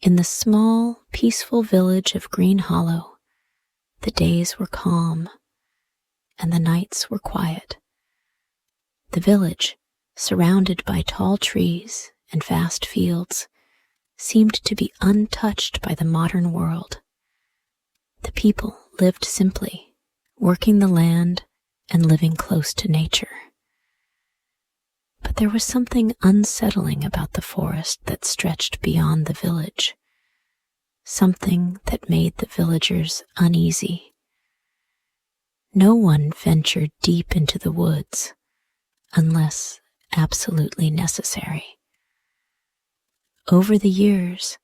In the small, peaceful village of Green Hollow, the days were calm and the nights were quiet. The village, surrounded by tall trees and vast fields, seemed to be untouched by the modern world. The people lived simply, working the land and living close to nature. But there was something unsettling about the forest that stretched beyond the village, something that made the villagers uneasy. No one ventured deep into the woods unless absolutely necessary. Over the years,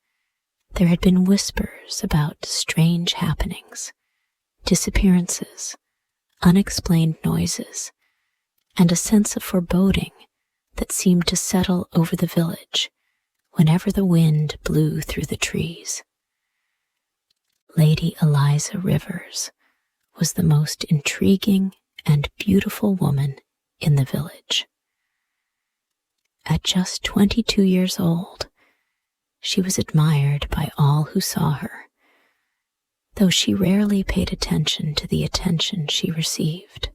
there had been whispers about strange happenings, disappearances, unexplained noises, and a sense of foreboding that seemed to settle over the village whenever the wind blew through the trees. Lady Eliza Rivers was the most intriguing and beautiful woman in the village. At just 22 years old, she was admired by all who saw her, though she rarely paid attention to the attention she received.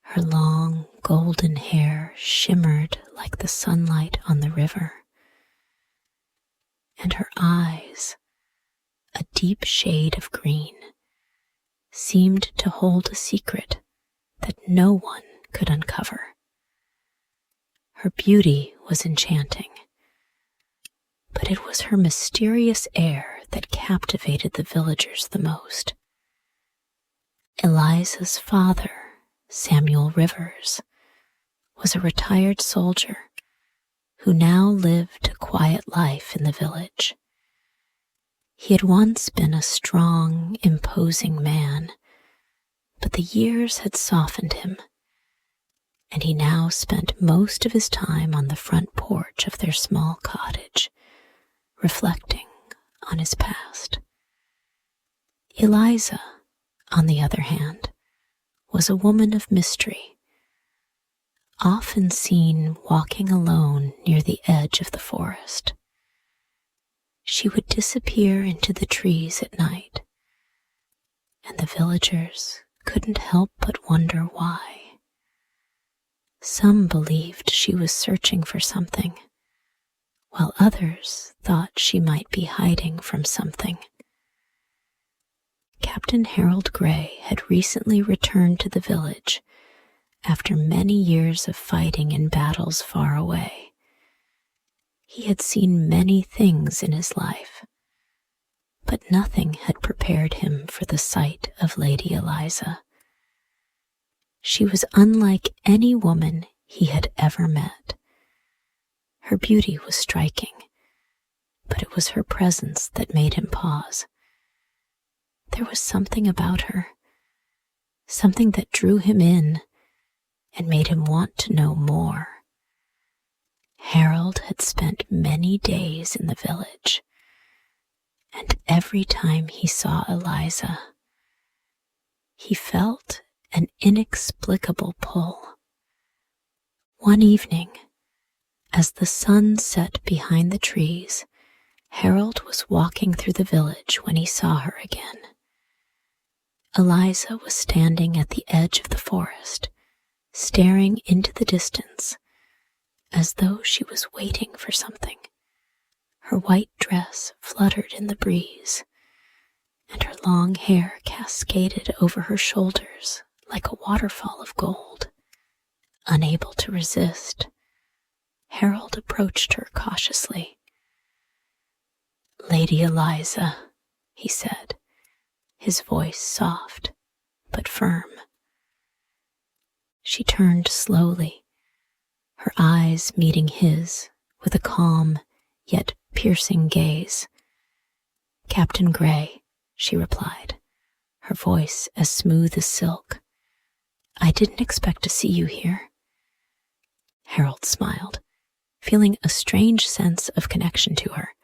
Her long, golden hair shimmered like the sunlight on the river, and her eyes, a deep shade of green, seemed to hold a secret that no one could uncover. Her beauty was enchanting, but it was her mysterious air that captivated the villagers the most. Eliza's father, Samuel Rivers, was a retired soldier who now lived a quiet life in the village. He had once been a strong, imposing man, but the years had softened him, and he now spent most of his time on the front porch of their small cottage, reflecting on his past. Eliza, on the other hand, was a woman of mystery, often seen walking alone near the edge of the forest. She would disappear into the trees at night, and the villagers couldn't help but wonder why. Some believed she was searching for something, while others thought she might be hiding from something. Captain Harold Gray had recently returned to the village after many years of fighting in battles far away. He had seen many things in his life, but nothing had prepared him for the sight of Lady Eliza. She was unlike any woman he had ever met. Her beauty was striking, but it was her presence that made him pause. There was something about her, something that drew him in and made him want to know more. Harold had spent many days in the village, and every time he saw Eliza, he felt an inexplicable pull. One evening, as the sun set behind the trees, Harold was walking through the village when he saw her again. Eliza was standing at the edge of the forest, staring into the distance, as though she was waiting for something. Her white dress fluttered in the breeze, and her long hair cascaded over her shoulders like a waterfall of gold. Unable to resist, Harold approached her cautiously. "Lady Eliza," he said, his voice soft but firm. She turned slowly, her eyes meeting his with a calm yet piercing gaze. "Captain Gray," she replied, her voice as smooth as silk. "I didn't expect to see you here." Harold smiled, feeling a strange sense of connection to her.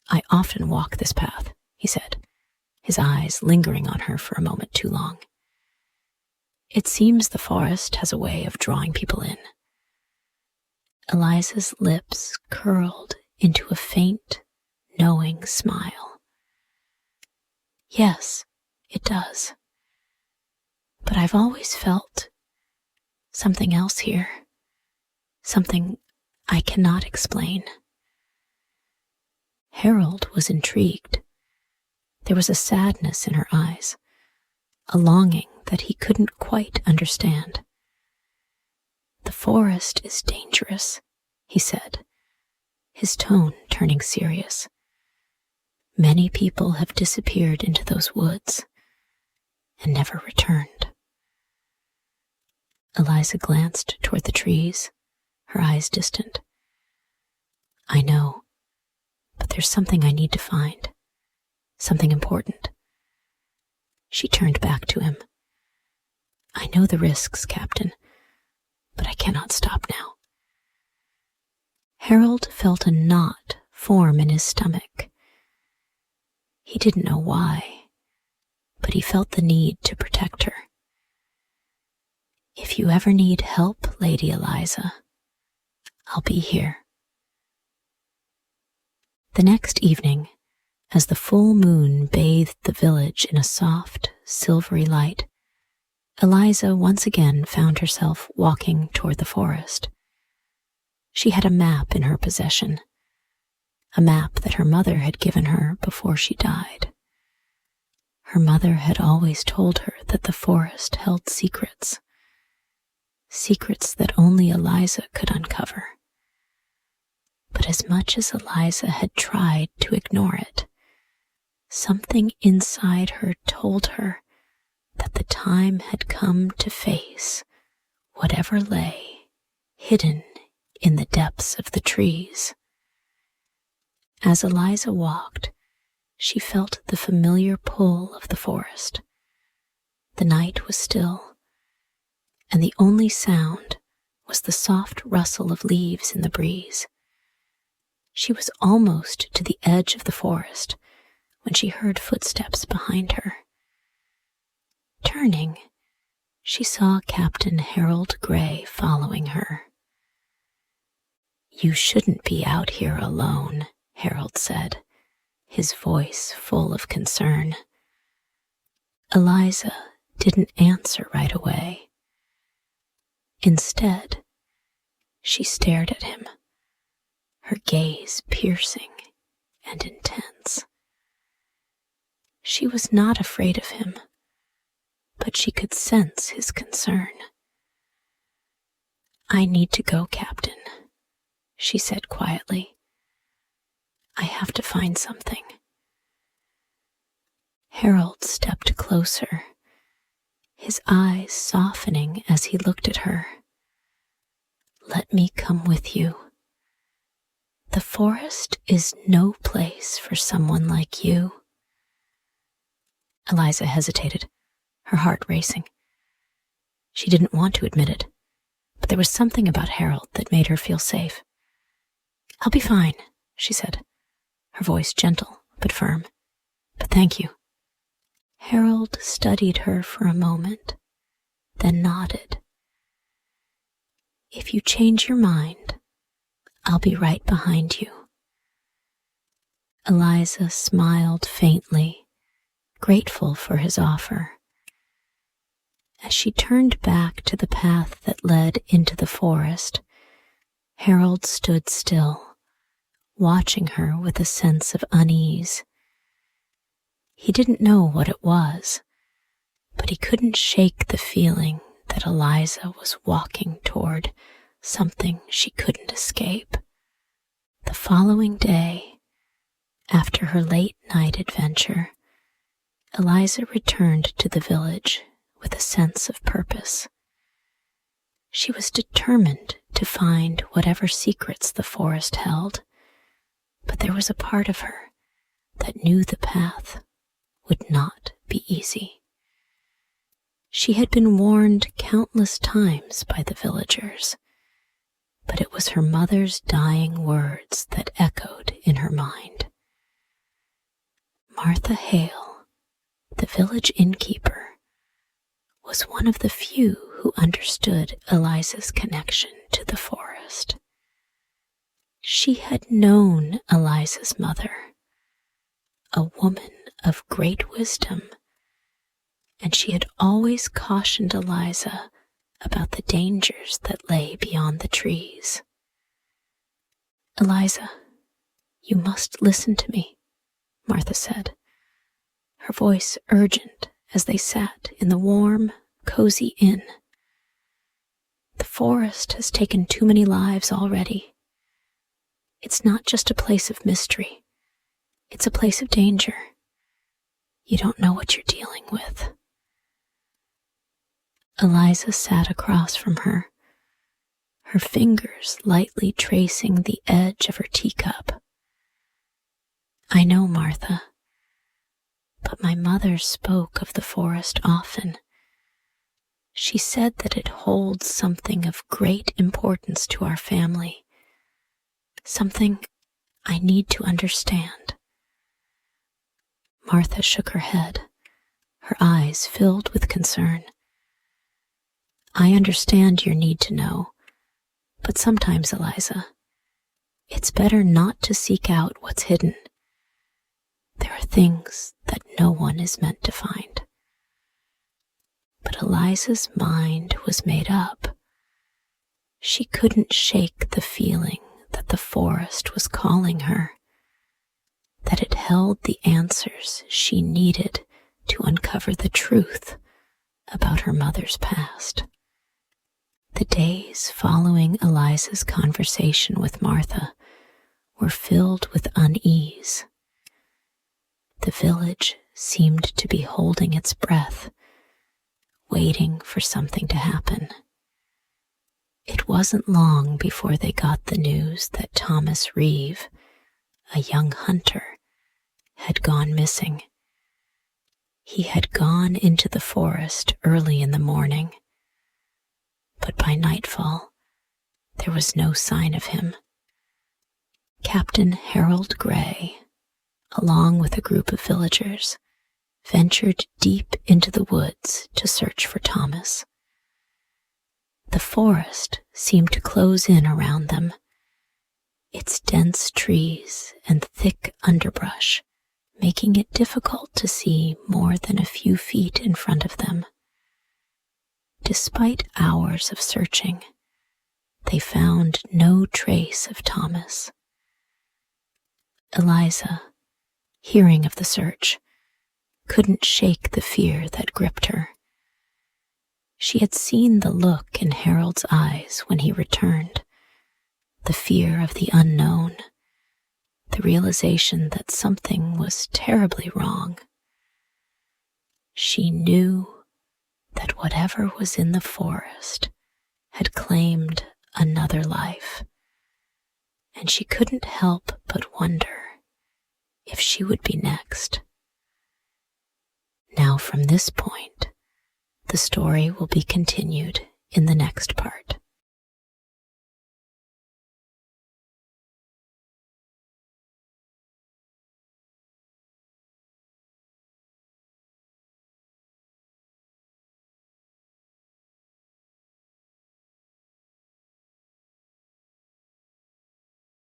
"I often walk this path," he said, his eyes lingering on her for a moment too long. "It seems the forest has a way of drawing people in." Eliza's lips curled into a faint, knowing smile. Yes, it does. But I've always felt something else here, something I cannot explain. Harold was intrigued. There was a sadness in her eyes, a longing that he couldn't quite understand. The forest is dangerous, he said, his tone turning serious. Many people have disappeared into those woods and never returned. Eliza glanced toward the trees, her eyes distant. I know, but there's something I need to find, something important. She turned back to him. I know the risks, Captain, but I cannot stop now. Harold felt a knot form in his stomach. He didn't know why, but he felt the need to protect her. If you ever need help, Lady Eliza, I'll be here. The next evening, as the full moon bathed the village in a soft, silvery light, Eliza once again found herself walking toward the forest. She had a map in her possession, a map that her mother had given her before she died. Her mother had always told her that the forest held secrets, secrets that only Eliza could uncover. But as much as Eliza had tried to ignore it, something inside her told her that the time had come to face whatever lay hidden in the depths of the trees. As Eliza walked, she felt the familiar pull of the forest. The night was still, and the only sound was the soft rustle of leaves in the breeze. She was almost to the edge of the forest when she heard footsteps behind her. Turning, she saw Captain Harold Gray following her. You shouldn't be out here alone, Harold said, his voice full of concern. Eliza didn't answer right away. Instead, she stared at him, her gaze piercing and intense. She was not afraid of him, but she could sense his concern. I need to go, Captain, she said quietly. I have to find something. Harold stepped closer, his eyes softening as he looked at her. Let me come with you. The forest is no place for someone like you. Eliza hesitated, her heart racing. She didn't want to admit it, but there was something about Harold that made her feel safe. I'll be fine, she said, her voice gentle but firm. But thank you. Harold studied her for a moment, then nodded. If you change your mind, I'll be right behind you. Eliza smiled faintly, grateful for his offer. As she turned back to the path that led into the forest, Harold stood still, watching her with a sense of unease. He didn't know what it was, but he couldn't shake the feeling that Eliza was walking toward something she couldn't escape. The following day, after her late night adventure, Eliza returned to the village with a sense of purpose. She was determined to find whatever secrets the forest held, but there was a part of her that knew the path would not be easy. She had been warned countless times by the villagers, but it was her mother's dying words that echoed in her mind. Martha Hale, the village innkeeper, was one of the few who understood Eliza's connection to the forest. She had known Eliza's mother, a woman of great wisdom, and she had always cautioned Eliza about the dangers that lay beyond the trees. "Eliza, you must listen to me," Martha said, her voice urgent as they sat in the warm, cozy inn. "The forest has taken too many lives already. It's not just a place of mystery. It's a place of danger. You don't know what you're dealing with." Eliza sat across from her, her fingers lightly tracing the edge of her teacup. "I know, Martha, but my mother spoke of the forest often. She said that it holds something of great importance to our family, something I need to understand." Martha shook her head, her eyes filled with concern. "I understand your need to know, but sometimes, Eliza, it's better not to seek out what's hidden. There are things that no one is meant to find." But Eliza's mind was made up. She couldn't shake the feeling that the forest was calling her, that it held the answers she needed to uncover the truth about her mother's past. The days following Eliza's conversation with Martha were filled with unease. The village seemed to be holding its breath, waiting for something to happen. It wasn't long before they got the news that Thomas Reeve, a young hunter, had gone missing. He had gone into the forest early in the morning, but by nightfall there was no sign of him. Captain Harold Gray, along with a group of villagers, ventured deep into the woods to search for Thomas. The forest seemed to close in around them, its dense trees and thick underbrush making it difficult to see more than a few feet in front of them. Despite hours of searching, they found no trace of Thomas. Eliza, hearing of the search, couldn't shake the fear that gripped her. She had seen the look in Harold's eyes when he returned, the fear of the unknown, the realization that something was terribly wrong. She knew that whatever was in the forest had claimed another life, and she couldn't help but wonder if she would be next. Now from this point, the story will be continued in the next part.